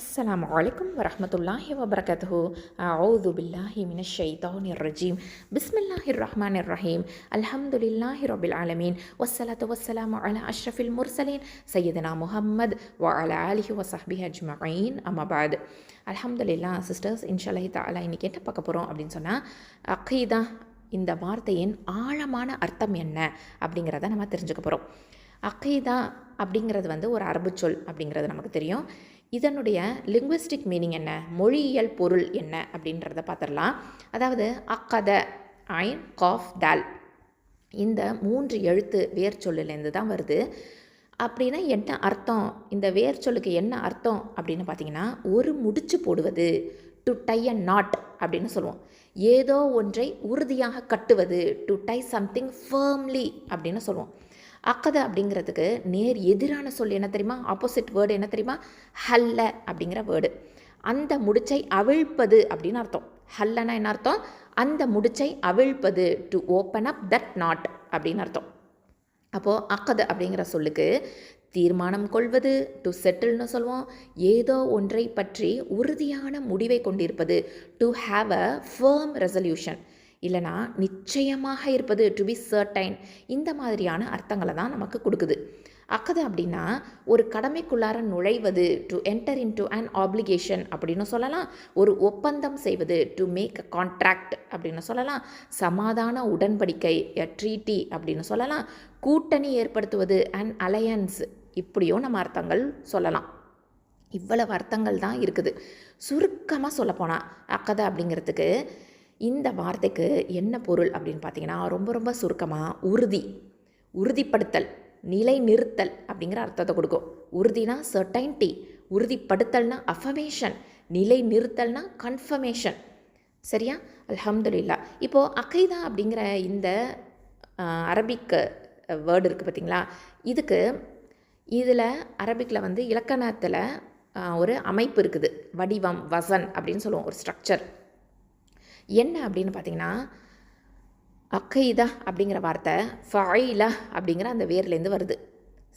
السلام عليكم ورحمة الله وبركاته. أعوذ بالله من الشيطان الرجيم. بسم الله الرحمن الرحيم. الحمد لله رب العالمين والصلاة والسلام على أشرف المرسلين سيدنا محمد وعلى آله وصحبه أجمعين. أما بعد. அல்ஹம்துலில்லாஹ் சிஸ்டர்ஸ், இன்ஷால்லாஹி தஆலா இன்றைக்கி என்ன பார்க்க போகிறோம் அப்படின்னு சொன்னால், அக்கீதா இந்த வார்த்தையின் ஆழமான அர்த்தம் என்ன அப்படிங்கிறத நம்ம தெரிஞ்சுக்க போகிறோம். அக்கீதா அப்படிங்கிறது ஒரு அரபு சொல் அப்படிங்கிறது நமக்கு தெரியும். இதனுடைய லிங்குவிஸ்டிக் மீனிங் என்ன, மொழியியல் பொருள் என்ன அப்படின்றத பார்த்துடலாம். அதாவது அக்கத, ஐன், காஃப், தால், இந்த 3 எழுத்து வேர் சொல்லுலேருந்து தான் வருது. அப்படின்னா என்ன அர்த்தம், இந்த வேர் சொல்லுக்கு என்ன அர்த்தம் அப்படின்னு பார்த்தீங்கன்னா, ஒரு முடிச்சு போடுவது, டு டை அ நாட் அப்படின்னு சொல்லுவோம். ஏதோ ஒன்றை உறுதியாக கட்டுவது, டு டை சம்திங் ஃபர்ம்லி அப்படின்னு சொல்லுவோம். அக்கதை அப்படிங்கிறதுக்கு நேர் எதிரான சொல் என்ன தெரியுமா, ஆப்போசிட் வேர்டு என்ன தெரியுமா, ஹல்ல அப்படிங்கிற வேர்டு. அந்த முடிச்சை அவிழ்ப்பது அப்படின்னு அர்த்தம். ஹல்லனா என்ன அர்த்தம், அந்த முடிச்சை அவிழ்ப்பது, to open up that knot அப்படின்னு அர்த்தம். அப்போது அக்கது அப்படிங்கிற சொல்லுக்கு தீர்மானம் கொள்வது, டு செட்டில்னு சொல்லுவோம். ஏதோ ஒன்றை பற்றி உறுதியான முடிவை கொண்டிருப்பது, to have a firm resolution, இல்லைனா நிச்சயமாக இருப்பது, டு பி சர்டைன். இந்த மாதிரியான அர்த்தங்களை தான் நமக்கு கொடுக்குது. அக்கது அப்படின்னா ஒரு கடமைக்குள்ளார நுழைவது, to enter in to an application அப்படின்னு சொல்லலாம். ஒரு ஒப்பந்தம் செய்வது, டு மேக் அ கான்ட்ராக்ட் அப்படின்னு சொல்லலாம். சமாதான உடன்படிக்கை, எ ட்ரீட்டி அப்படின்னு சொல்லலாம். கூட்டணி ஏற்படுத்துவது, அன் அலையன்ஸ், இப்படியும் நம்ம அர்த்தங்கள் சொல்லலாம். இவ்வளவு அர்த்தங்கள் தான் இருக்குது. சுருக்கமாக சொல்லப்போனால் அக்கதை அப்படிங்கிறதுக்கு இந்த வார்த்தைக்கு என்ன பொருள் அப்படின்னு பார்த்தீங்கன்னா, ரொம்ப சுருக்கமாக உறுதி, உறுதிப்படுத்தல், நிலை நிறுத்தல் அப்படிங்கிற அர்த்தத்தை கொடுக்கும். உறுதினா சர்டைன்டி, உறுதிப்படுத்தல்னா அஃபர்மேஷன், நிலை நிறுத்தல்னா கன்ஃபர்மேஷன். சரியா? அல்ஹம்துலில்லாஹ். இப்போது அகைதா அப்படிங்கிற இந்த அரபிக் வேர்டு இருக்குது பார்த்தீங்களா, இதில் அரபிக்கில் இலக்கணத்தில் ஒரு அமைப்பு இருக்குது, வடிவம், வசன் அப்படின்னு சொல்லுவோம், ஒரு ஸ்ட்ரக்சர். என்ன அப்படின்னு பார்த்தீங்கன்னா, அக்கைதா அப்படிங்கிற வார்த்தை ஃபைலா அப்படிங்கிற அந்த வேர்லேருந்து வருது.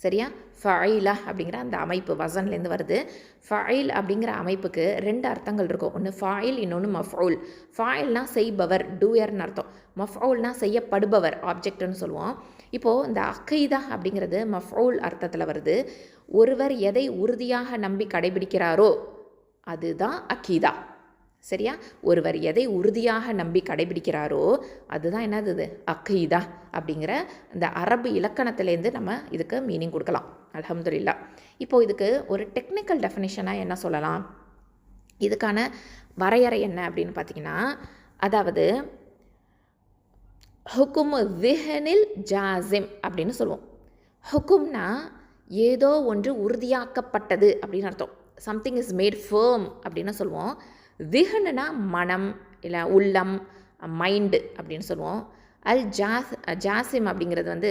சரியா? ஃபைலா அப்படிங்கிற அந்த அமைப்பு வசன்லேருந்து வருது. ஃபைல் அப்படிங்கிற அமைப்புக்கு 2 அர்த்தங்கள் இருக்கும். ஒன்று ஃபாயில், இன்னொன்று மஃபூல். ஃபாயில்னா செய்பவர், டூயர்னு அர்த்தம். மஃபூல்னா செய்யப்படுபவர், ஆப்ஜெக்ட்னு சொல்லுவோம். இப்போது இந்த அக்கைதா அப்படிங்கிறது மஃபூல் அர்த்தத்தில் வருது. ஒருவர் எதை உறுதியாக நம்பி கடைபிடிக்கிறாரோ அதுதான் அக்கீதா. சரியா? ஒருவர் எதை உறுதியாக நம்பி கடைபிடிக்கிறாரோ அதுதான் என்னது, அக்கீதா அப்படிங்கிற இந்த அரபு இலக்கணத்திலேருந்து நம்ம இதுக்கு மீனிங் கொடுக்கலாம். அல்ஹம்துலில்லாஹ். இப்போது இதுக்கு ஒரு டெக்னிக்கல் டெஃபினிஷனாக என்ன சொல்லலாம், இதுக்கான வரையறை என்ன அப்படின்னு பார்த்தீங்கன்னா, அதாவது ஹுக்கும் திஹனில் ஜாசிம் அப்படின்னு சொல்லுவோம். ஹுக்கும்னா ஏதோ ஒன்று உறுதியாக்கப்பட்டது அப்படின்னு அர்த்தம். சம்திங் இஸ் மேட் ஃபேர்ம் அப்படின்னு சொல்லுவோம். திஹனுனா மனம், இல்லை உள்ளம், மைண்டு அப்படின்னு சொல்லுவோம். ஜாசிம் அப்படிங்கிறது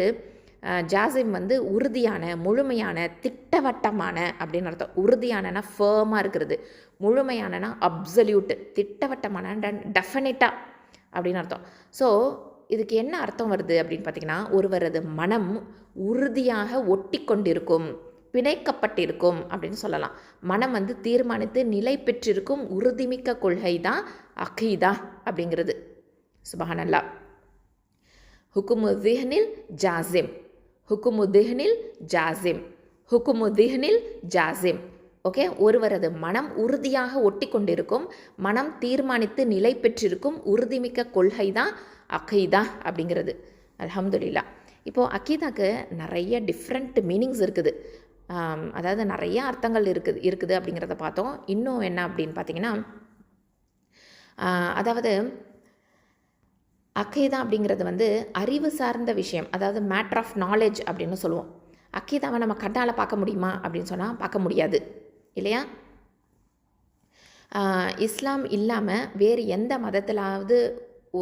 ஜாசிம் உறுதியான, முழுமையான, திட்டவட்டமான அப்படின்னு அர்த்தம். உறுதியானனா ஃபேர்மாக இருக்கிறது, முழுமையானனா அப்சல்யூட், திட்டவட்டமான டெஃபினட்டாக அப்படின்னு அர்த்தம். ஸோ இதுக்கு என்ன அர்த்தம் வருது அப்படின்னு பார்த்திங்கன்னா, ஒருவரது மனம் உறுதியாக ஒட்டி கொண்டிருக்கும், பிணைக்கப்பட்டிருக்கும் அப்படின்னு சொல்லலாம். மனம் தீர்மானித்து நிலை பெற்றிருக்கும் உறுதிமிக்க கொள்கை தான் அகீதா அப்படிங்கிறது. சுப்ஹானல்லாஹ். ஹுக்குமு திஹ்னில் ஜாசிம், ஹுக்குமு திஹ்னில் ஜாசிம், ஹுக்குமு திஹ்னில் ஜாசிம். ஓகே, ஒருவரது மனம் உறுதியாக ஒட்டி கொண்டிருக்கும், மனம் தீர்மானித்து நிலை பெற்றிருக்கும் உறுதிமிக்க கொள்கை தான் அகீதா அப்படிங்கிறது. அல்ஹம்துலில்லாஹ். இப்போது அகீதாக்கு நிறைய டிஃப்ரெண்ட் மீனிங்ஸ் இருக்குது. அதாவது நிறைய அர்த்தங்கள் இருக்குது அப்படிங்கிறத பார்த்தோம். இன்னும் என்ன அப்படின்னு பார்த்தீங்கன்னா, அதாவது அக்கீதா அப்படிங்கிறது அறிவு சார்ந்த விஷயம், அதாவது மேட்டர் ஆஃப் நாலேஜ் அப்படின்னு சொல்லுவோம். அக்கீதாவை நம்ம கண்ணால் பார்க்க முடியுமா அப்படின்னு சொன்னால் பார்க்க முடியாது, இல்லையா? இஸ்லாம் இல்லாமல் வேறு எந்த மதத்திலாவது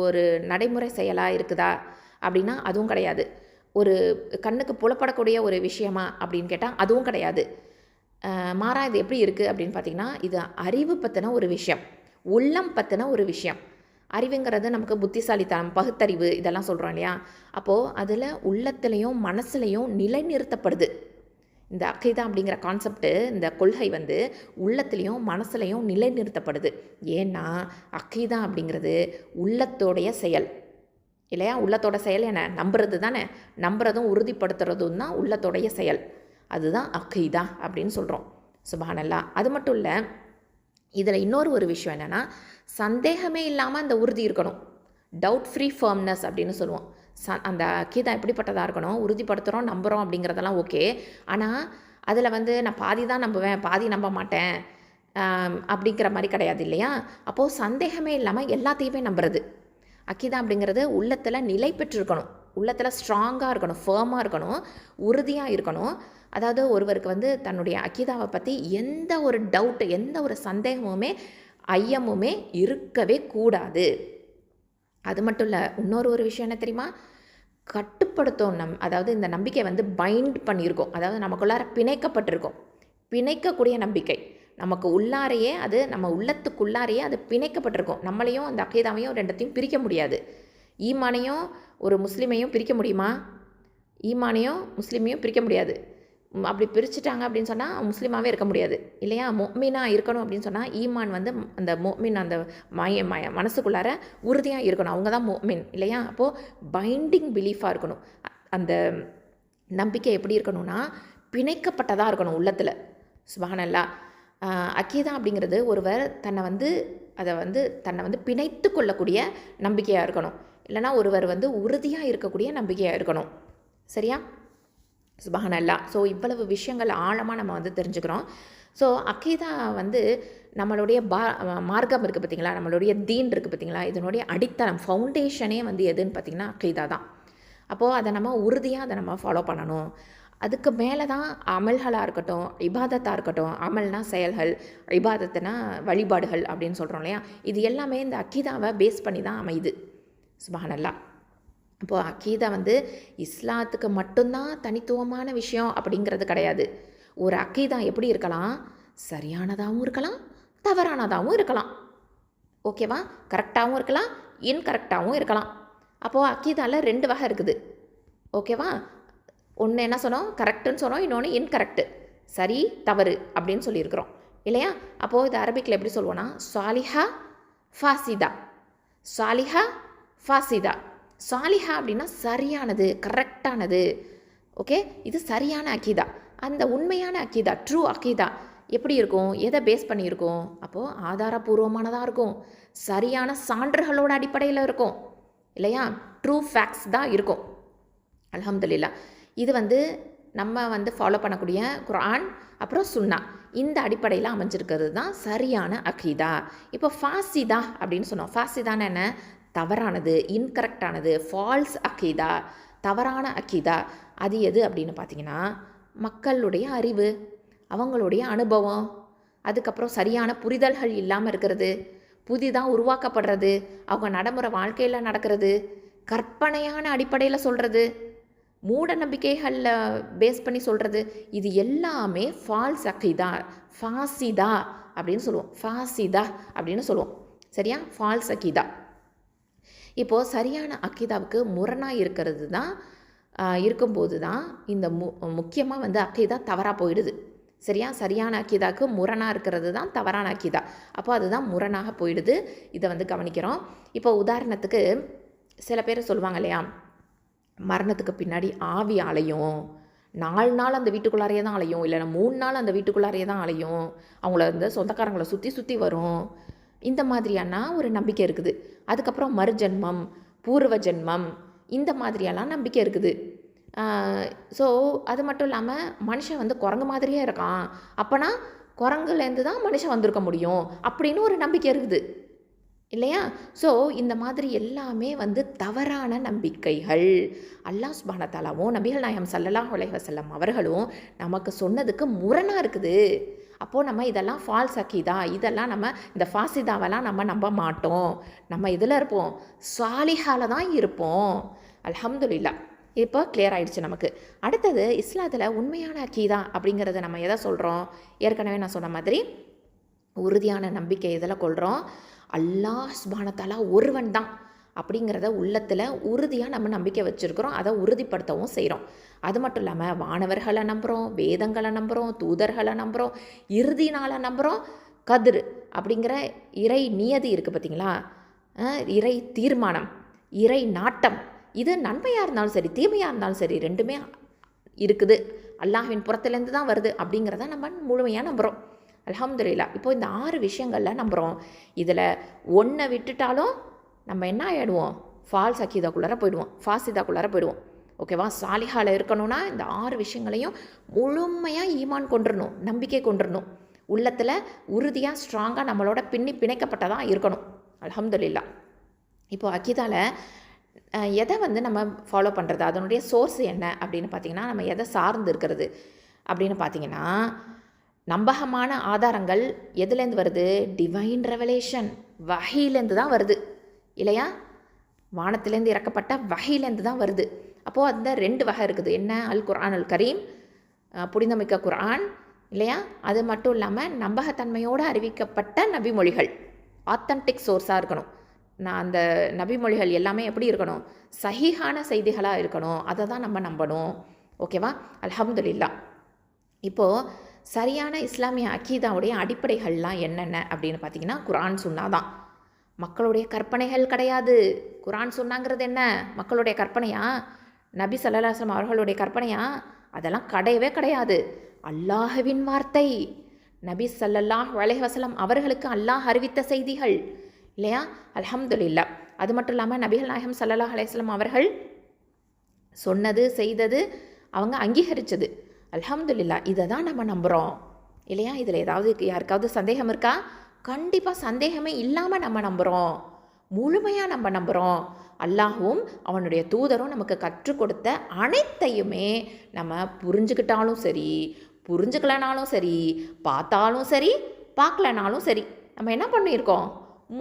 ஒரு நடைமுறை செயலாக இருக்குதா அப்படின்னா அதுவும் கிடையாது. ஒரு கண்ணுக்கு புலப்படக்கூடிய ஒரு விஷயமா அப்படின்னு கேட்டால் அதுவும் கிடையாது. மாறா இது எப்படி இருக்குது அப்படின்னு பார்த்திங்கன்னா, இது அறிவு பற்றின ஒரு விஷயம், உள்ளம் பற்றின ஒரு விஷயம். அறிவுங்கிறது நமக்கு புத்திசாலித்தனம், பகுத்தறிவு இதெல்லாம் சொல்கிறோம் இல்லையா? அப்போது அதில் உள்ளத்துலேயும் மனசுலையும் நிலைநிறுத்தப்படுது. இந்த அகீதா அப்படிங்கிற கான்செப்ட்டு, இந்த கொள்கை வந்து உள்ளத்துலேயும் மனசுலையும் நிலைநிறுத்தப்படுது. ஏன்னா அகீதா அப்படிங்கிறது உள்ளத்தோடைய செயல் இல்லையா? உள்ளத்தோட செயல் என்ன? நம்புறது தானே. நம்புறதும் உறுதிப்படுத்துறதும் தான் உள்ளத்தோடைய செயல். அதுதான் அகீதா அப்படின்னு சொல்கிறோம். சுப்ஹானல்லாஹ். அது மட்டும் இல்லை, இதில் இன்னொரு ஒரு விஷயம் என்னென்னா, சந்தேகமே இல்லாமல் அந்த உறுதி இருக்கணும். டவுட் ஃப்ரீ ஃபர்ம்னஸ் அப்படின்னு சொல்லுவோம். அந்த அக்கீதா எப்படிப்பட்டதாக இருக்கணும்? உறுதிப்படுத்துகிறோம், நம்புகிறோம் அப்படிங்கிறதெல்லாம் ஓகே. ஆனால் அதில் வந்து நான் பாதி தான் நம்புவேன், பாதி நம்ப மாட்டேன் அப்படிங்கிற மாதிரி கிடையாது இல்லையா? அப்போது சந்தேகமே இல்லாமல் எல்லாத்தையுமே நம்புறது. அக்கீதா அப்படிங்கிறது உள்ளத்தில் நிலை பெற்றிருக்கணும், உள்ளத்தில் ஸ்ட்ராங்காக இருக்கணும், ஃபேமாக இருக்கணும், உறுதியாக இருக்கணும். அதாவது ஒருவருக்கு வந்து தன்னுடைய அக்கீதாவை பற்றி எந்த ஒரு டவுட்டு, எந்த ஒரு சந்தேகமுமே ஐயமுமே இருக்கவே கூடாது. அது மட்டும் இல்லை, இன்னொரு ஒரு விஷயம் என்ன தெரியுமா? கட்டுப்படுத்தும் அதாவது இந்த நம்பிக்கை வந்து பைண்ட் பண்ணியிருக்கோம், அதாவது நமக்குள்ளார பிணைக்கப்பட்டிருக்கோம். பிணைக்கக்கூடிய நம்பிக்கை நமக்கு உள்ளாரையே, அது நம்ம உள்ளத்துக்குள்ளாரையே அது பிணைக்கப்பட்டிருக்கும். நம்மளையும் அந்த அக்கீதாவையும் ரெண்டத்தையும் பிரிக்க முடியாது. ஈமானையும் ஒரு முஸ்லீமையும் பிரிக்க முடியுமா? ஈமானையும் முஸ்லீமையும் பிரிக்க முடியாது. அப்படி பிரிச்சுட்டாங்க அப்படின்னு சொன்னால் முஸ்லீமாகவே இருக்க முடியாது இல்லையா? மொமினாக இருக்கணும் அப்படின்னு சொன்னால் ஈமான் வந்து அந்த மொமின் அந்த மனசுக்குள்ளார உறுதியாக இருக்கணும். அவங்க தான் மொமின் இல்லையா? அப்போது பைண்டிங் பிலீஃபாக இருக்கணும். அந்த நம்பிக்கை எப்படி இருக்கணும்னா பிணைக்கப்பட்டதாக இருக்கணும் உள்ளத்தில். சுப்ஹானல்லாஹ். அக்கீதா அப்படிங்கிறது ஒருவர் தன்னை வந்து பிணைத்து கொள்ளக்கூடிய நம்பிக்கையாக இருக்கணும். இல்லைனா ஒருவர் வந்து உறுதியாக இருக்கக்கூடிய நம்பிக்கையாக இருக்கணும். சரியா? சுப்ஹானல்லாஹ். ஸோ இவ்வளவு விஷயங்கள் ஆழமாக நம்ம வந்து தெரிஞ்சுக்கிறோம். ஸோ அக்கீதா வந்து நம்மளுடைய மார்க்கம் இருக்குது பார்த்திங்களா, நம்மளுடைய தீன் இருக்குது பார்த்திங்களா, இதனுடைய அடித்தளம், ஃபவுண்டேஷனே வந்து எதுன்னு பார்த்திங்கன்னா அக்கீதா தான். அப்போது அதை நம்ம உறுதியாக அதை நம்ம ஃபாலோ பண்ணணும். அதுக்கு மேலே தான் அமல்களாக இருக்கட்டும், இபாதத்தாக இருக்கட்டும். அமல்னா செயல்கள், இபாதத்துனா வழிபாடுகள் அப்படின்னு சொல்கிறோம் இல்லையா? இது எல்லாமே இந்த அக்கீதாவை பேஸ் பண்ணி தான் அமையுது. சுப்ஹானல்லாஹ். இப்போது அக்கீதா வந்து இஸ்லாத்துக்கு மட்டும்தான் தனித்துவமான விஷயம் அப்படிங்கிறது கிடையாது. ஒரு அக்கீதா எப்படி இருக்கலாம்? சரியானதாகவும் இருக்கலாம், தவறானதாகவும் இருக்கலாம். ஓகேவா? கரெக்டாகவும் இருக்கலாம், இன்கரெக்டாகவும் இருக்கலாம். அப்போது அக்கீதாவில் 2 வகை இருக்குது. ஓகேவா? ஒன்று என்ன சொன்னோம்? கரெக்டுன்னு சொன்னோம். இன்னொன்று இன்கரெக்டு, சரி தவறு அப்படின்னு சொல்லியிருக்கிறோம் இல்லையா? அப்போது இது அரபிக்கில் எப்படி சொல்லுவோன்னா சாலிஹா ஃபாசிதா. சாலிஹா ஃபாசிதா. சாலிஹா அப்படின்னா சரியானது, கரெக்டானது. ஓகே, இது சரியான அக்கீதா. அந்த உண்மையான அக்கீதா, ட்ரூ அக்கீதா எப்படி இருக்கும்? எதை பேஸ் பண்ணியிருக்கோம்? அப்போது ஆதாரபூர்வமானதாக இருக்கும், சரியான சான்றுகளோட அடிப்படையில் இருக்கும் இல்லையா? ட்ரூ ஃபேக்ட்ஸ் தான் இருக்கும். அல்ஹம்துலில்லாஹ். இது வந்து நம்ம வந்து ஃபாலோ பண்ணக்கூடிய குர்ஆன் அப்புறம் சுன்னா, இந்த அடிப்படையில் அமைஞ்சிருக்கிறது தான் சரியான அக்கீதா. இப்போ ஃபாசிதா அப்படின்னு சொன்னோம். ஃபாசிதான்னு என்ன? தவறானது, இன்கரெக்டானது, ஃபால்ஸ் அக்கீதா, தவறான அக்கீதா. அது எது அப்படின்னு பார்த்தீங்கன்னா மக்களுடைய அறிவு, அவங்களுடைய அனுபவம், அதுக்கப்புறம் சரியான புரிதல்கள் இல்லாமல் இருக்கிறது, புதிதாக உருவாக்கப்படுறது, அவங்க நடைமுறை வாழ்க்கையில் நடக்கிறது, கற்பனையான அடிப்படையில் சொல்கிறது, மூட நம்பிக்கைகளில் பேஸ் பண்ணி சொல்கிறது, இது எல்லாமே ஃபால்ஸ் அக்கீதா, ஃபாசிதா அப்படின்னு சொல்லுவோம். ஃபாசிதா அப்படின்னு சொல்லுவோம். சரியா? ஃபால்ஸ் அக்கீதா. இப்போது சரியான அக்கீதாவுக்கு முரணாக இருக்கிறது தான் இருக்கும்போது தான் இந்த முக்கியமாக வந்து அக்கீதா தவறாக போயிடுது. சரியா? சரியான அக்கீதாவுக்கு முரணாக இருக்கிறது தான் தவறான அக்கீதா. அப்போ அதுதான் முரணாக போயிடுது. இதை வந்து கவனிக்கிறோம். இப்போ உதாரணத்துக்கு சில பேர் சொல்லுவாங்க இல்லையா, மரணத்துக்கு பின்னாடி ஆவி அலையும், 4 நாள் அந்த வீட்டுக்குள்ளாரையே தான் அலையும், இல்லைன்னா 3 நாள் அந்த வீட்டுக்குள்ளாரையே தான் அலையும், அவங்கள வந்து சொந்தக்காரங்களை சுற்றி சுற்றி வரும், இந்த மாதிரியான ஒரு நம்பிக்கை இருக்குது. அதுக்கப்புறம் மறுஜென்மம், பூர்வ ஜென்மம், இந்த மாதிரியெல்லாம் நம்பிக்கை இருக்குது. ஸோ அது மட்டும் இல்லாமல் மனுஷன் வந்து குரங்கு மாதிரியே இருக்கான், அப்போனா குரங்குலேருந்து தான் மனுஷன் வந்திருக்க முடியும் அப்படின்னு ஒரு நம்பிக்கை இருக்குது இல்லையா? ஸோ இந்த மாதிரி எல்லாமே வந்து தவறான நம்பிக்கைகள். அல்லாஹ் சுப்ஹானஹு தஆலாவும் நபிகள் நாயகம் ஸல்லல்லாஹு அலைஹி வஸல்லம் அவர்களும் நமக்கு சொன்னதுக்கு முரணாக இருக்குது. அப்போது நம்ம இதெல்லாம் ஃபால்ஸ் அக்கீதா, இதெல்லாம் நம்ம இந்த ஃபாசிதாவெல்லாம் நம்ம நம்ப மாட்டோம். நம்ம இதில் இருப்போம், சாலிஹால தான் இருப்போம். அல்ஹம்துலில்லாஹ். இப்போ கிளியர் ஆகிடுச்சு நமக்கு. அடுத்தது இஸ்லாத்தில் உண்மையான அக்கீதா அப்படிங்கிறத நம்ம எதை சொல்கிறோம்? ஏற்கனவே நான் சொன்ன மாதிரி உறுதியான நம்பிக்கை இதில் கொள்கிறோம். அல்லாஹ் சுப்ஹானஹு தஆலா ஒருவன் தான். அப்படிங்கிறத உள்ளத்தில் உறுதியாக நம்ம நம்பிக்கை வச்சுருக்கிறோம், அதை உறுதிப்படுத்தவும் செய்கிறோம். அது மட்டும் இல்லாமல் வானவர்களை நம்புகிறோம், வேதங்களை நம்புகிறோம், தூதர்களை நம்புகிறோம், இறுதி நாளை நம்புகிறோம், கதிர் அப்படிங்கிற இறை நியதி இருக்குது பார்த்திங்களா, இறை தீர்மானம், இறை நாட்டம். இது நன்மையாக இருந்தாலும் சரி தீமையாக இருந்தாலும் சரி ரெண்டுமே இருக்குது, அல்லாஹ்வின் புறத்துலேருந்து தான் வருது அப்படிங்கிறத நம்ம முழுமையாக நம்புகிறோம். அல்ஹம்துலில்லாஹ். இப்போது இந்த 6 விஷயங்களில் நம்புகிறோம். இதில் ஒன்றை விட்டுட்டாலும் நம்ம என்ன ஆகிடுவோம், ஃபால்ஸ் அக்கீதாக்குள்ளார போயிடுவோம், ஃபாசிதாக்குள்ளார போயிடுவோம். ஓகேவா? சாலிஹாவில் இருக்கணும்னா இந்த 6 விஷயங்களையும் முழுமையாக ஈமான் கொண்டுடணும், நம்பிக்கை கொண்டுடணும், உள்ளத்தில் உறுதியாக ஸ்ட்ராங்காக நம்மளோட பிணைக்கப்பட்டதாக இருக்கணும். அல்ஹம்துலில்லாஹ். இப்போது அக்கீதாவில் எதை நம்ம ஃபாலோ பண்ணுறது, அதனுடைய சோர்ஸ் என்ன அப்படின்னு பார்த்திங்கன்னா, நம்ம எதை சார்ந்து இருக்கிறது அப்படின்னு பார்த்திங்கன்னா, நம்பகமான ஆதாரங்கள் எதுலேருந்து வருது, டிவைன் ரெவலேஷன், வஹீலேருந்து தான் வருது இல்லையா, வானத்திலேருந்து இறக்கப்பட்ட வஹீலேருந்து தான் வருது. அப்போது அந்த 2 வகை இருக்குது. என்ன? அல் குர்ஆன் அல் கரீம், புனிதமிக்க குர்ஆன் இல்லையா, அது மட்டும் இல்லாமல் நம்பகத்தன்மையோடு அறிவிக்கப்பட்ட நபிமொழிகள், ஆத்தன்டிக் சோர்ஸாக இருக்கணும். அந்த நபிமொழிகள் எல்லாமே எப்படி இருக்கணும், சஹீஹான செய்திகளாக இருக்கணும், அதை தான் நம்ம நம்பணும். ஓகேவா? அல்ஹம்துலில்லாஹ். இப்போது சரியான இஸ்லாமிய அக்கீதாவுடைய அடிப்படைகள்லாம் என்னென்ன அப்படின்னு பார்த்திங்கன்னா, குர்ஆன் சுன்னா தான். மக்களுடைய கற்பனைகள் கிடையாது. குர்ஆன் சுன்னாங்கிறது என்ன, மக்களுடைய கற்பனையா, நபி ஸல்லல்லாஹு அலைஹி வஸல்லம் அவர்களுடைய கற்பனையா, அதெல்லாம் கிடையவே கிடையாது. அல்லாஹ்வின் வார்த்தை, நபி ஸல்லல்லாஹு அலைஹி வஸல்லம் அவர்களுக்கு அல்லாஹ் அறிவித்த செய்திகள் இல்லையா. அல்ஹம்துலில்லாஹ். அது மட்டும் இல்லாமல் நபிகள் நாயகம் ஸல்லல்லாஹு அலைஹி வஸல்லம் அவர்கள் சொன்னது செய்தது அவங்க அங்கீகரித்தது. அல்ஹம்துலில்லாஹ். இதை தான் நம்ம நம்புகிறோம் இல்லையா. இதில் ஏதாவது யாருக்காவது சந்தேகம் இருக்கா? கண்டிப்பாக சந்தேகமே இல்லாமல் நம்ம நம்புகிறோம், முழுமையாக நம்ம நம்புகிறோம். அல்லாஹும் அவனுடைய தூதரும் நமக்கு கற்றுக் கொடுத்த அனைத்தையுமே நம்ம புரிஞ்சுக்கிட்டாலும் சரி, புரிஞ்சுக்கலனாலும் சரி, பார்த்தாலும் சரி, பார்க்கலனாலும் சரி, நம்ம என்ன பண்ணியிருக்கோம்,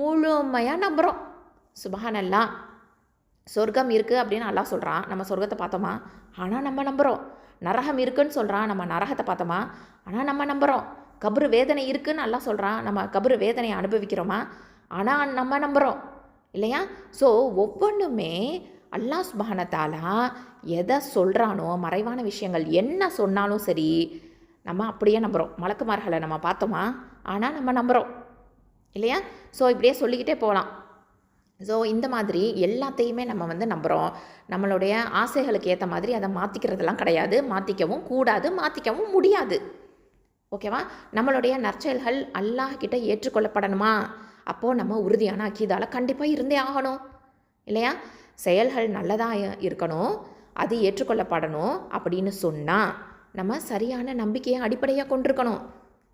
முழுமையாக நம்புகிறோம். சுப்ஹானல்லாஹ். சொர்க்கம் இருக்குது அப்படின்னு அல்லாஹ் சொல்கிறான், நம்ம சொர்க்கத்தை பார்த்தோமா? ஆனால் நம்ம நம்புகிறோம். நரகம் இருக்குதுன்னு சொல்கிறான், நம்ம நரகத்தை பார்த்தோமா? ஆனால் நம்ம நம்புகிறோம். கபரு வேதனை இருக்குதுன்னு அல்லாஹ் சொல்கிறான், நம்ம கபரு வேதனையை அனுபவிக்கிறோமா? ஆனால் நம்ம நம்புகிறோம் இல்லையா. ஸோ ஒவ்வொன்றுமே அல்லாஹ் சுப்ஹான தஆலா எதை சொல்கிறானோ, மறைவான விஷயங்கள் என்ன சொன்னாலும் சரி நம்ம அப்படியே நம்புகிறோம். மலக்குமார்களை நம்ம பார்த்தோமா? ஆனால் நம்ம நம்புகிறோம் இல்லையா. ஸோ இப்படியே சொல்லிக்கிட்டே போகலாம். ஸோ இந்த மாதிரி எல்லாத்தையுமே நம்ம நம்புகிறோம். நம்மளுடைய ஆசைகளுக்கு ஏற்ற மாதிரி அதை மாற்றிக்கிறதெல்லாம் கிடையாது, மாற்றிக்கவும் கூடாது, மாற்றிக்கவும் முடியாது. ஓகேவா. நம்மளுடைய நற்செயல்கள் அல்லாஹ் கிட்ட ஏற்றுக்கொள்ளப்படணுமா? அப்போது நம்ம உறுதியான அக்கீதால கண்டிப்பாக இருந்தே ஆகணும் இல்லையா. செயல்கள் நல்லதாக இருக்கணும், அது ஏற்றுக்கொள்ளப்படணும் அப்படின்னு சொன்னால் நம்ம சரியான நம்பிக்கையை அடிப்படையாக கொண்டிருக்கணும்.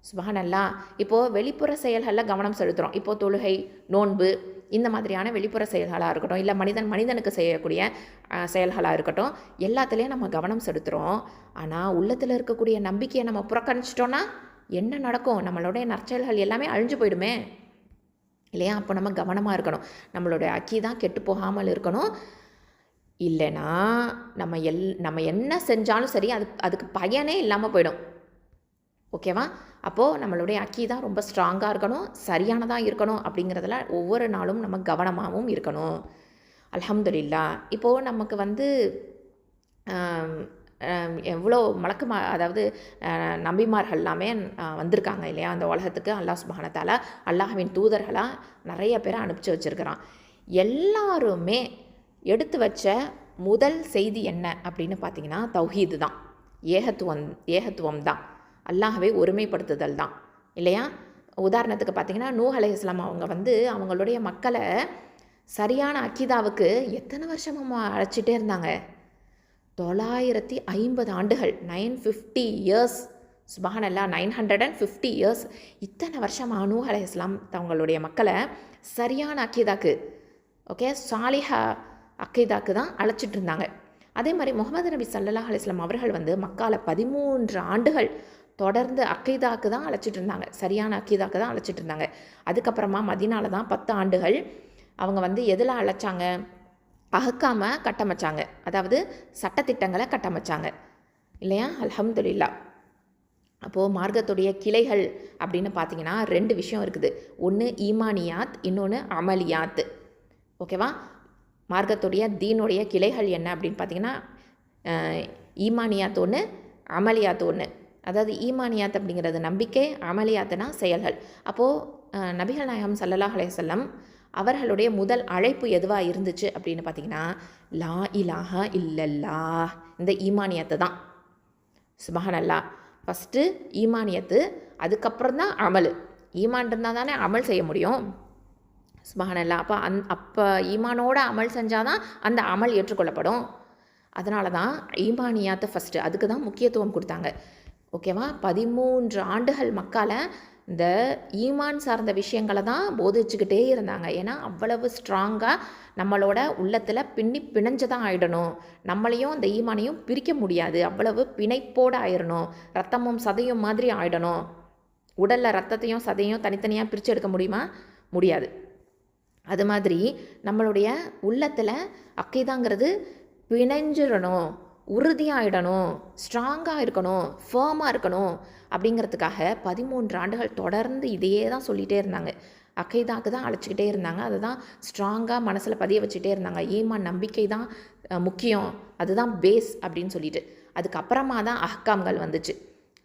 சுப்ஹானல்லாஹ். இப்போது வெளிப்புற செயல்களில் கவனம் செலுத்துகிறோம். இப்போது தொழுகை, நோன்பு, இந்த மாதிரியான வெளிப்புற செயல்களாக இருக்கட்டும், இல்லை மனிதனுக்கு செய்யக்கூடிய செயல்களாக இருக்கட்டும், எல்லாத்துலேயும் நம்ம கவனம் செலுத்துகிறோம். ஆனால் உள்ளத்தில் இருக்கக்கூடிய நம்பிக்கையை நம்ம புறக்கணிச்சிட்டோன்னா என்ன நடக்கும், நம்மளுடைய நற்செயல்கள் எல்லாமே அழிஞ்சு போயிடுமே இல்லையா. அப்போ நம்ம கவனமாக இருக்கணும், நம்மளுடைய அக்கீதா கெட்டு போகாமல் இருக்கணும். இல்லைன்னா நம்ம என்ன செஞ்சாலும் சரி அதுக்கு பயனே இல்லாமல் போயிடும். ஓகேவா. அப்போது நம்மளுடைய அக்கீதா ரொம்ப ஸ்ட்ராங்காக இருக்கணும், சரியானதாக இருக்கணும். அப்படிங்கிறதுல ஒவ்வொரு நாளும் நம்ம கவனமாகவும் இருக்கணும். அல்ஹம்துலில்லாஹ். இப்போது நமக்கு எவ்வளோ அதாவது நபிமார்கள் எல்லாமே வந்திருக்காங்க இல்லையா அந்த உலகத்துக்கு. அல்லாஹ் சுப்ஹான தஆலா அல்லாஹ்வின் தூதர்களாக நிறைய பேரை அனுப்பிச்சி வச்சுருக்கிறான். எல்லாருமே எடுத்து வச்ச முதல் செய்தி என்ன அப்படின்னு பார்த்திங்கன்னா தௌஹீது தான், ஏகத்துவம் தான், அல்லாஹ்வை ஒருமைப்படுத்துதல் தான் இல்லையா. உதாரணத்துக்கு பார்த்திங்கன்னா நூஹ் அலைஹிஸ்ஸலாம் அவங்க அவங்களுடைய மக்களை சரியான அக்கீதாவுக்கு எத்தனை வருஷமாக அழைச்சிட்டே இருந்தாங்க, 950 ஆண்டுகள், 950 இயர்ஸ். சுப்ஹானல்லாஹ், 950 இயர்ஸ். இத்தனை வருஷமாக நூஹ் அலைஹிஸ்ஸலாம் தங்களுடைய மக்களை சரியான அக்கீதாக்கு, ஓகே, சாலிஹா அக்கீதாக்கு தான் அழைச்சிட்டு இருந்தாங்க. அதே மாதிரி முகமது நபி ஸல்லல்லாஹு அலைஹி வஸல்லம் அவர்கள் மக்கால 13 ஆண்டுகள் தொடர்ந்து அக்கீதாக்கு தான் அழைச்சிட்டு இருந்தாங்க, சரியான அக்கீதாக்கு தான் அழைச்சிட்டு இருந்தாங்க. அதுக்கப்புறமா மதீனால தான் 10 ஆண்டுகள் அவங்க எதில் அழைச்சாங்க, அஹ்காம கட்டமைச்சாங்க, அதாவது சட்டத்திட்டங்களை கட்டமைச்சாங்க இல்லையா. அல்ஹம்துலில்லாஹ். அப்போது மார்க்கத்துடைய கிளைகள் அப்படின்னு பார்த்தீங்கன்னா 2 விஷயம் இருக்குது. ஒன்று ஈமானியாத், இன்னொன்று அமலியாத். ஓகேவா. மார்க்கத்துடைய தீனுடைய கிளைகள் என்ன அப்படின்னு பார்த்திங்கன்னா ஈமானியாத் ஒன்று, அமலியாத் ஒன்று. அதாவது ஈமானியாத் அப்படிங்கிறது நம்பிக்கை, அமலியாத்துனா செயல்கள். அப்போது நபிகள் நாயகம் ஸல்லல்லாஹு அலைஹி வஸல்லம் அவர்களுடைய முதல் அழைப்பு எதுவாக இருந்துச்சு அப்படின்னு பார்த்திங்கன்னா லா இலாஹா இல்லல்லாஹ், இந்த ஈமானியத்து தான். சுப்ஹானல்லாஹ். ஃபஸ்ட்டு ஈமானியத்து, அதுக்கப்புறம் தான் அமல். ஈமான் இருந்தால் தானே அமல் செய்ய முடியும். சுப்ஹானல்லாஹ். அப்போ ஈமானோட அமல் செஞ்சால் தான் அந்த அமல் ஏற்றுக்கொள்ளப்படும். அதனால தான் ஈமானியாத்தை ஃபஸ்ட்டு, அதுக்கு தான் முக்கியத்துவம் கொடுத்தாங்க. ஓகேவா? 13 ஆண்டுகள் மக்கால இந்த ஈமான் சார்ந்த விஷயங்களை தான் போதிச்சுக்கிட்டே இருந்தாங்க. ஏன்னா அவ்வளவு ஸ்ட்ராங்காக நம்மளோட உள்ளத்தில் பிணைஞ்சதான் ஆயிடணும். நம்மளையும் அந்த ஈமானையும் பிரிக்க முடியாது. அவ்வளவு பிணைப்போடு ஆயிடணும். ரத்தமும் சதையும் மாதிரி ஆயிடணும். உடலில் ரத்தத்தையும் சதையும் தனித்தனியாக பிரித்து எடுக்க முடியுமா? முடியாது. அது மாதிரி நம்மளுடைய உள்ளத்தில் அக்கீதாங்கிறது பிணைஞ்சிடணும், உறுதியாகிடணும், ஸ்ட்ராங்காக இருக்கணும், ஃபேமாக இருக்கணும். அப்படிங்கிறதுக்காக 13 ஆண்டுகள் தொடர்ந்து இதையே தான் சொல்லிகிட்டே இருந்தாங்க. அக்கீதாக்கு தான் அழைச்சிக்கிட்டே இருந்தாங்க. அதை தான் ஸ்ட்ராங்காக மனசில் பதிய வச்சுக்கிட்டே இருந்தாங்க. ஈமான் நம்பிக்கை தான் முக்கியம், அதுதான் பேஸ் அப்படின்னு சொல்லிட்டு. அதுக்கப்புறமா தான் அஹ்காம்கள் வந்துச்சு.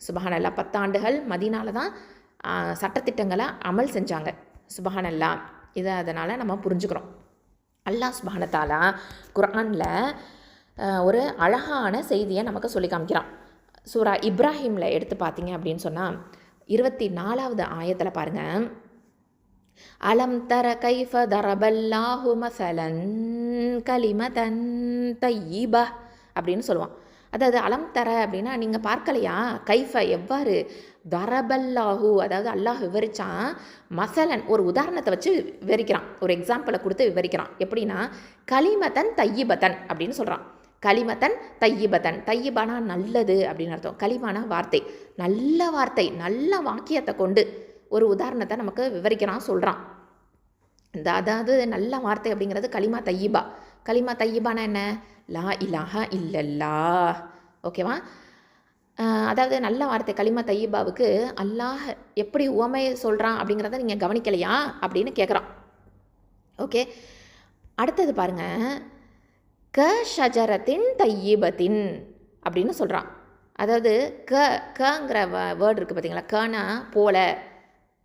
சுப்ஹானல்லாஹ். 10 ஆண்டுகள் மதீனால தான் சட்டத்திட்டங்களை அமல் செஞ்சாங்க. சுப்ஹானல்லாஹ். இதை அதனால் நம்ம புரிஞ்சுக்கிறோம். அல்லாஹ் சுப்ஹானஹு தஆலா குர்ஆனில் ஒரு அழகான செய்தியை நமக்கு சொல்லி காமிக்கிறான். சூரா இப்ராஹிமில் எடுத்து பார்த்தீங்க அப்படின்னு சொன்னால் 24வது ஆயத்தில் பாருங்கள். அலம் தர கைஃப தரபல்லாஹு மஸலன் கலிமதன் தய்யிபா அப்படின்னு சொல்லுவான். அதாவது அலம் தர அப்படின்னா நீங்கள் பார்க்கலையா, கைஃப எவ்வாறு, தரபல்லாஹு அதாவது அல்லாஹ் விவரித்தான், மசலன் ஒரு உதாரணத்தை வச்சு விவரிக்கிறான், ஒரு எக்ஸாம்பிளை கொடுத்து விவரிக்கிறான். எப்படின்னா கலிமதன் தையிபத்தன் அப்படின்னு சொல்கிறான். கலிமத்தன் தையிபத்தன், தையிபானா நல்லது அப்படின்னு அர்த்தம். கலிமானா வார்த்தை, நல்ல வார்த்தை, நல்ல வாக்கியத்தை கொண்டு ஒரு உதாரணத்தை நமக்கு விவரிக்கிறான், சொல்கிறான். அதாவது நல்ல வார்த்தை அப்படிங்கிறது கலிமா தையிபா. கலிமா தையிபானா என்ன? லா இலாஹா இல்லல்லாஹ். ஓகேவா? அதாவது நல்ல வார்த்தை கலிமா தையிபாவுக்கு அல்லாஹ் எப்படி உவமை சொல்கிறான் அப்படிங்கிறத நீங்கள் கவனிக்கலையா அப்படின்னு கேட்குறான். ஓகே, அடுத்தது பாருங்கள். க ஷஜரத்தின் தையிபத்தின் அப்படின்னு சொல்கிறான். அதாவது கங்கிற வேர்டு இருக்குது பார்த்தீங்களா, கனா போல,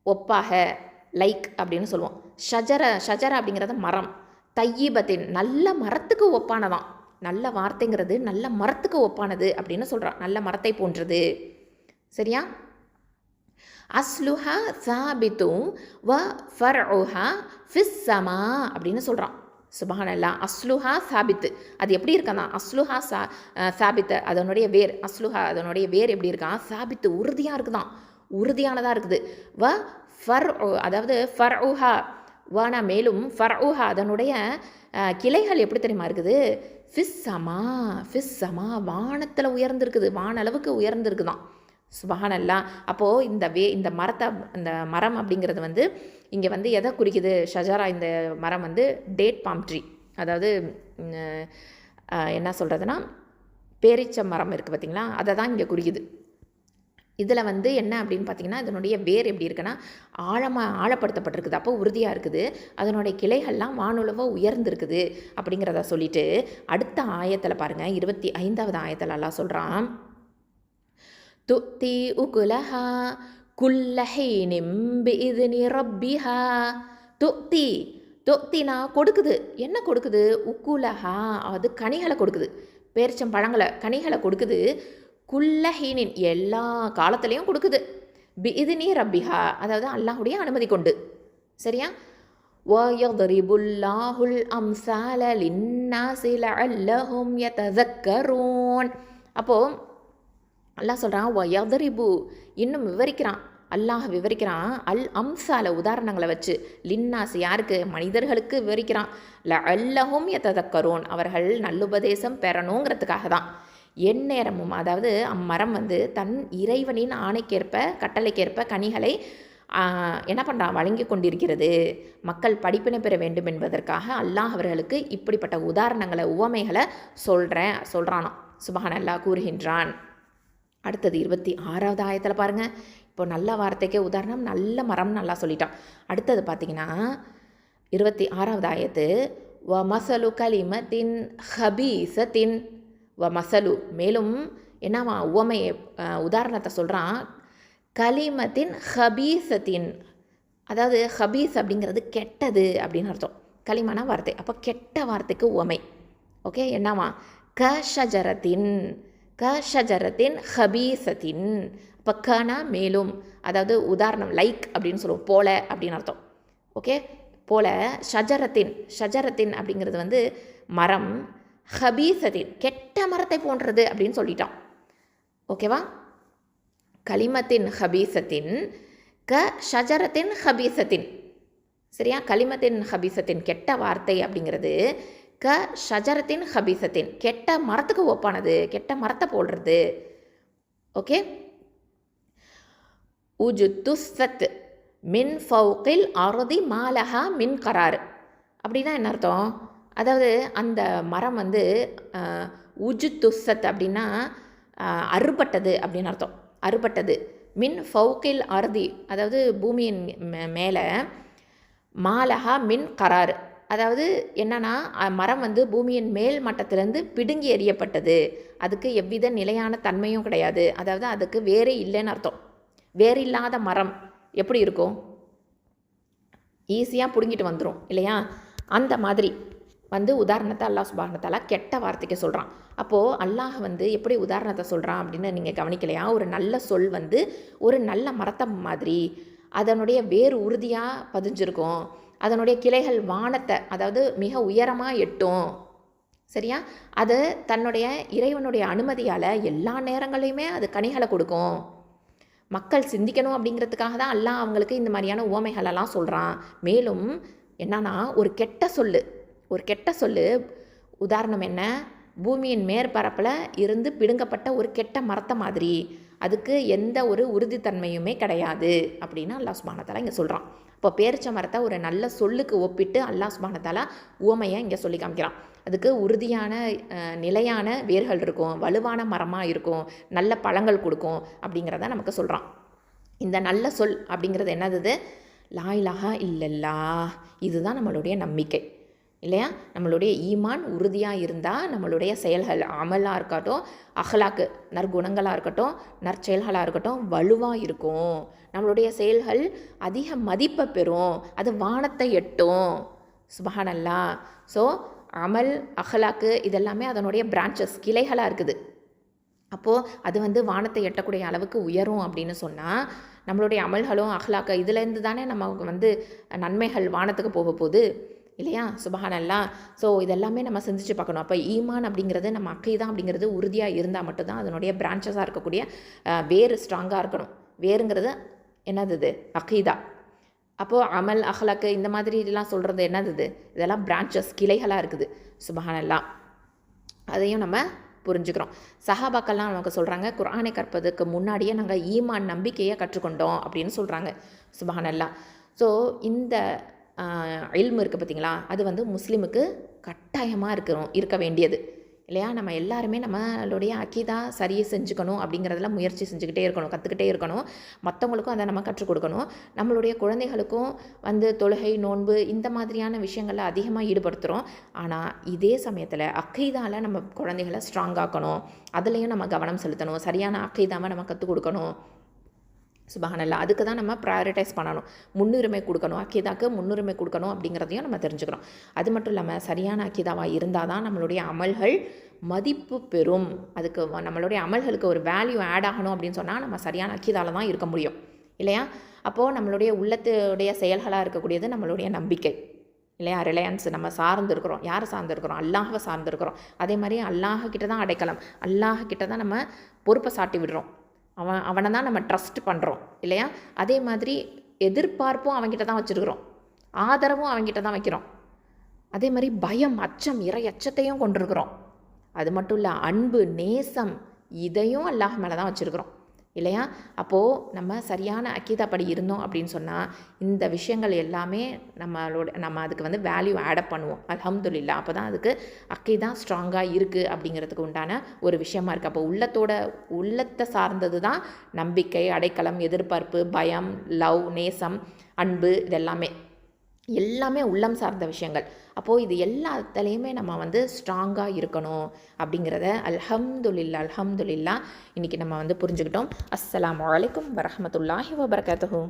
ஒப்பாக, லைக் அப்படின்னு சொல்லுவோம். ஷஜர அப்படிங்கிறது மரம். தையிபத்தின் நல்ல மரத்துக்கு ஒப்பானதான். நல்ல வார்த்தைங்கிறது நல்ல மரத்துக்கு ஒப்பானது அப்படின்னு சொல்கிறான். நல்ல மரத்தை போன்றது. சரியா? அஸ்லுஹா சாபித்து வ ஃபர்உஹா ஃபிஸ் ஸமா அப்படின்னு சொல்கிறான். சுப்ஹானல்லாஹ். அஸ்லுஹா சாபித்து, அது எப்படி இருக்கான்? அஸ்லுஹா சாபித்து அதனுடைய வேர், அஸ்லுஹா அதனுடைய வேர் எப்படி இருக்கான்? சாபித்து உறுதியாக இருக்குதான், உறுதியானதாக இருக்குது. வ ஃபர் அதாவது ஃபர்உஹா வானா மேலும், ஃபர்உஹா அதனுடைய கிளைகள் எப்படி தெரியுமா இருக்குது? ஃபிஸ் ஸமா வானத்தில் உயர்ந்திருக்குது, வானளவுக்கு உயர்ந்திருக்குதான். சுப்ஹானல்லாஹ். அப்போது இந்த மரத்தை, இந்த மரம் அப்படிங்கிறது இங்கே எதை குறிக்குது? ஷஜரா, இந்த மரம் டேட் பாம் ட்ரீ, அதாவது என்ன சொல்கிறதுனா பேரிச்ச மரம் இருக்குது பார்த்திங்களா, அதை தான் இங்கே குறிக்குது. இதில் என்ன அப்படின்னு பார்த்திங்கன்னா இதனுடைய வேர் எப்படி இருக்குன்னா ஆழப்படுத்தப்பட்டிருக்குது. அப்போ உறுதியாக இருக்குது. அதனுடைய கிளைகள்லாம் வானுளவோ உயர்ந்திருக்குது அப்படிங்கிறத சொல்லிட்டு அடுத்த ஆயத்தில் பாருங்கள், 25வது ஆயத்தில் அல்லாஹ் சொல்கிறான். துத்தி உகுலஹா குல்ல ஹீனிம் பிஇذن ரப்பிஹா. துத்தினா கொடுக்குது. என்ன கொடுக்குது? உக்குலஹா அது கனிகளை கொடுக்குது, பேரிச்சம் பழங்களை, கனிகளை கொடுக்குது. குல்ல ஹீனின் எல்லா காலத்துலேயும் கொடுக்குது. பிஇذن ரப்பிஹா அதாவது அல்லாஹுடைய அனுமதி கொண்டு. சரியா? வயضரிபுல்லாஹுல் அம்சால லின்னாஸி லஅல்லஹும் யதஸக்கரூன். அப்போது அல்லாஹ் சொல்கிறான் வயதரிபு, இன்னும் விவரிக்கிறான், அல்லாஹ் விவரிக்கிறான் அல் அம்சால உதாரணங்களை வச்சு, லின்னாஸ் யாருக்கு? மனிதர்களுக்கு விவரிக்கிறான். லஅல்லஹும் யதஸக்கரூன் அவர்கள் நல்லுபதேசம் பெறணுங்கிறதுக்காக தான். எந்நேரமும் அதாவது அம்மரம் தன் இறைவனின் ஆணைக்கேற்ப கட்டளைக்கேற்ப கனிகளை என்ன பண்ணுறான்? வழங்கி கொண்டிருக்கிறது. மக்கள் படிப்பினை பெற வேண்டும் என்பதற்காக அல்லாஹ் அவர்களுக்கு இப்படிப்பட்ட உதாரணங்களை, உவமைகளை சொல்கிறானாம். சுப்ஹானல்லாஹ் கூறுகின்றான். அடுத்தது 26வது ஆயத்தில் பாருங்கள். இப்போ நல்ல வார்த்தைக்கே உதாரணம் நல்ல மரம் நல்லா சொல்லிட்டான். அடுத்தது பார்த்திங்கன்னா 26வது ஆயத்து, வ மசலு கலிமத்தின் ஹபீசத்தின் வ மசலு, மேலும் என்னவா உவமையை உதாரணத்தை சொல்கிறான். கலிமத்தின் ஹபீசத்தின், அதாவது ஹபீஸ் அப்படிங்கிறது கெட்டது அப்படின்னு அர்த்தம். கலிமான வார்த்தை, அப்போ கெட்ட வார்த்தைக்கு உவமை. ஓகே, என்னவா ஷஜரத்தின், ஷஜரத்தின் ஹபீசத்தின். இப்போ கனா மேலும், அதாவது உதாரணம் லைக் அப்படின்னு சொல்லுவோம், போல அப்படின்னு அர்த்தம். ஓகே, போல ஷஜரத்தின், ஷஜரத்தின் அப்படிங்கிறது மரம், ஹபீசத்தின் கெட்ட மரத்தை போன்றது அப்படின்னு சொல்லிட்டான். ஓகேவா, கலிமத்தின் ஹபீசத்தின் ஷஜரத்தின் ஹபீசத்தின். சரியா, கலிமத்தின் ஹபீசத்தின் கெட்ட வார்த்தை அப்படிங்கிறது ஷஜரத்தின் ஹபீசத்தின் கெட்ட மரத்துக்கு ஒப்பானது, கெட்ட மரத்தை போடுறது. ஓகே, உஜுத்துஸ்ஸத் மின் ஃபௌகில் அர்தி மாலஹா மின் கரார் அப்படின்னா என்ன அர்த்தம்? அதாவது அந்த மரம் உஜுத்துஸ்ஸத் அப்படின்னா அறுபட்டது அப்படின்னு அர்த்தம். அறுபட்டது. மின் ஃபௌகில் அர்தி, அதாவது பூமியின் மேலே, மாலஹா மின் கரார், அதாவது என்னன்னா மரம் பூமியின் மேல் மட்டத்திலேருந்து பிடுங்கி எறியப்பட்டது. அதுக்கு எவ்வித நிலையான தன்மையும் கிடையாது. அதாவது அதுக்கு வேறே இல்லைன்னு அர்த்தம். வேறு இல்லாத மரம் எப்படி இருக்கும்? ஈஸியாக பிடுங்கிட்டு வந்துடும் இல்லையா? அந்த மாதிரி உதாரணத்தை அல்லாஹ் சுப்ஹானஹு வ தஆலா கெட்ட வார்த்தைக்கு சொல்கிறான். அப்போது அல்லாஹ் எப்படி உதாரணத்தை சொல்கிறான் அப்படின்னு நீங்கள் கவனிக்கலையா? ஒரு நல்ல சொல் ஒரு நல்ல மரத்தை மாதிரி அதனுடைய வேறு உறுதியாக பதிஞ்சிருக்கும். அதனுடைய கிளைகள் வானத்தை, அதாவது மிக உயரமாக எட்டும். சரியா, அது தன்னுடைய இறைவனுடைய அனுமதியால் எல்லா நேரங்களையுமே அது கனிகளை கொடுக்கும். மக்கள் சிந்திக்கணும் அப்படிங்கிறதுக்காக தான் அல்லாஹ் அவங்களுக்கு இந்த மாதிரியான உவமைகளெல்லாம் சொல்கிறான். மேலும் என்னன்னா ஒரு கெட்ட சொல்லு உதாரணம் என்ன? பூமியின் மேற்பரப்பில் இருந்து பிடுங்கப்பட்ட ஒரு கெட்ட மரத்தை மாதிரி, அதுக்கு எந்த ஒரு உறுதித்தன்மையுமே கிடையாது அப்படின்னு அல்லாஹ் சுப்ஹானஹு வ தஆலா இங்கே சொல்கிறான். இப்போ பேரிச்ச மரத்தை ஒரு நல்ல சொல்லுக்கு ஒப்பிட்டு அல்லாஹ் சுப்ஹானஹு வ தஆலா உவமையை இங்கே சொல்லி காமிக்கிறான். அதுக்கு உறுதியான நிலையான வேர்கள் இருக்கும், வலுவான மரமாக இருக்கும், நல்ல பழங்கள் கொடுக்கும் அப்படிங்கிறத நமக்கு சொல்கிறான். இந்த நல்ல சொல் அப்படிங்கிறது என்னது? லா இலாஹா இல்லல்லாஹ். இதுதான் நம்மளுடைய நம்பிக்கை இல்லையா? நம்மளுடைய ஈமான் உறுதியாக இருந்தால் நம்மளுடைய செயல்கள், அமலாக இருக்கட்டும், அஹ்லாக்கு நற்குணங்களாக இருக்கட்டும், நற்செயல்களாக இருக்கட்டும் வலுவாக இருக்கும். நம்மளுடைய செயல்கள் அதிக மதிப்பை பெறும், அது வானத்தை எட்டும். சுப்ஹானல்லாஹ். ஸோ அமல், அஹ்லாக்கு இதெல்லாமே அதனுடைய பிரான்ச்சஸ், கிளைகளாக இருக்குது. அப்போது அது வானத்தை எட்டக்கூடிய அளவுக்கு உயரும் அப்படின்னு சொன்னால் நம்மளுடைய அமல்களும் அஹ்லாக்கு இதுலேருந்து தானே நமக்கு நன்மைகள் வானத்துக்கு போக போகுது இல்லையா? சுப்ஹானல்லாஹ். ஸோ இதெல்லாமே நம்ம சிந்திச்சு பார்க்கணும். அப்போ ஈமான் அப்படிங்கிறது, நம்ம அக்கீதா அப்படிங்கிறது உறுதியாக இருந்தால் மட்டும்தான் அதனுடைய பிரான்ச்சஸாக இருக்கக்கூடிய வேறு ஸ்ட்ராங்காக இருக்கணும். வேறுங்கிறது என்னது? அக்கீதா. அப்போது அமல், அஹ்லாக்கு இந்த மாதிரி இதெல்லாம் சொல்கிறது என்னது? இதெல்லாம் பிரான்ச்சஸ், கிளைகளாக இருக்குது. சுப்ஹானல்லாஹ். அதையும் நம்ம புரிஞ்சுக்கிறோம். சஹாபாக்கள்லாம் நமக்கு சொல்கிறாங்க, குர்ஆனை கற்பதுக்கு முன்னாடியே நாங்கள் ஈமான் நம்பிக்கையை கற்றுக்கொண்டோம் அப்படின்னு சொல்கிறாங்க. சுப்ஹானல்லாஹ். ஸோ இந்த இல்மு இருக்குது பார்த்தீங்களா, அது முஸ்லீமுக்கு கட்டாயமாக இருக்க வேண்டியது இல்லையா? நம்ம எல்லாருமே நம்மளுடைய அக்கீதா சரியை செஞ்சுக்கணும் அப்படிங்கிறதுல முயற்சி செஞ்சுக்கிட்டே இருக்கணும், கற்றுக்கிட்டே இருக்கணும். மற்றவங்களுக்கும் அதை நம்ம கற்றுக் கொடுக்கணும். நம்மளுடைய குழந்தைகளுக்கும் தொழுகை, நோன்பு இந்த மாதிரியான விஷயங்களில் அதிகமாக ஈடுபடுத்துகிறோம். ஆனால் இதே சமயத்தில் அக்கீதாவில் நம்ம குழந்தைகளை ஸ்ட்ராங்காக்கணும், அதுலேயும் நம்ம கவனம் செலுத்தணும். சரியான அக்கீதாவை நம்ம கற்றுக் கொடுக்கணும். சுப்ஹானல்லாஹ். அதுக்கு தான் நம்ம ப்ரையாரிட்டைஸ் பண்ணணும், முன்னுரிமை கொடுக்கணும், அக்கீதாக்கு முன்னுரிமை கொடுக்கணும் அப்படிங்கிறதையும் நம்ம தெரிஞ்சுக்கிறோம். அது மட்டும் இல்லாமல் சரியான அக்கீதாவாக இருந்தால் தான் நம்மளுடைய அமல்கள் மதிப்பு பெறும். அதுக்கு நம்மளுடைய அமல்களுக்கு ஒரு வேல்யூ ஆட் ஆகணும் அப்படின்னு சொன்னால் நம்ம சரியான அக்கீதாவில் தான் இருக்க முடியும் இல்லையா? அப்போது நம்மளுடைய உள்ளத்துடைய செயல்களாக இருக்கக்கூடியது நம்மளுடைய நம்பிக்கை இல்லையா? ரிலையன்ஸ். நம்ம சார்ந்திருக்கிறோம். யாரை சார்ந்திருக்கிறோம்? அல்லாஹ்வை சார்ந்திருக்கிறோம். அதே மாதிரி அல்லாஹ்கிட்ட தான் அடைக்கலம், அல்லாஹ்கிட்ட தான் நம்ம பொறுப்பை சாட்டி விடுறோம். அவனை தான் நம்ம ட்ரஸ்ட் பண்ணுறோம் இல்லையா? அதே மாதிரி எதிர்பார்ப்பும் அவங்ககிட்ட தான் வச்சுருக்கிறோம், ஆதரவும் அவங்ககிட்ட தான் வைக்கிறோம். அதே மாதிரி பயம், அச்சம், இறை அச்சத்தையும் கொண்டிருக்கிறோம். அது மட்டும் இல்லை, அன்பு, நேசம் இதையும் அல்லாஹ் மேலே தான் வச்சுருக்கிறோம் இல்லையா? அப்போது நம்ம சரியான அக்கீதாப்படி இருந்தோம் அப்படின்னு சொன்னால் இந்த விஷயங்கள் எல்லாமே நம்ம அதுக்கு வேல்யூ ஆடப் பண்ணுவோம். அல்ஹம்துலில்லாஹ். அப்போ தான் அதுக்கு அக்கீதா ஸ்ட்ராங்காக இருக்குது அப்படிங்கிறதுக்கு உண்டான ஒரு விஷயமா இருக்குது. அப்போ உள்ளத்தை சார்ந்தது தான் நம்பிக்கை, அடைக்கலம், எதிர்பார்ப்பு, பயம், லவ், நேசம், அன்பு இதெல்லாமே எல்லாமே உள்ளம் சார்ந்த விஷயங்கள். அப்போது இது எல்லாத்துலேயுமே நம்ம வந்து ஸ்ட்ராங்காக இருக்கணும் அப்படிங்கிறத அல்ஹம்துலில்லா அல்ஹம்துலில்லா இன்றைக்கி நம்ம வந்து புரிஞ்சுக்கிட்டோம். அஸ்ஸலாமு அலைக்கும் வரஹ்மத்துல்லாஹி வபரகாத்துஹு.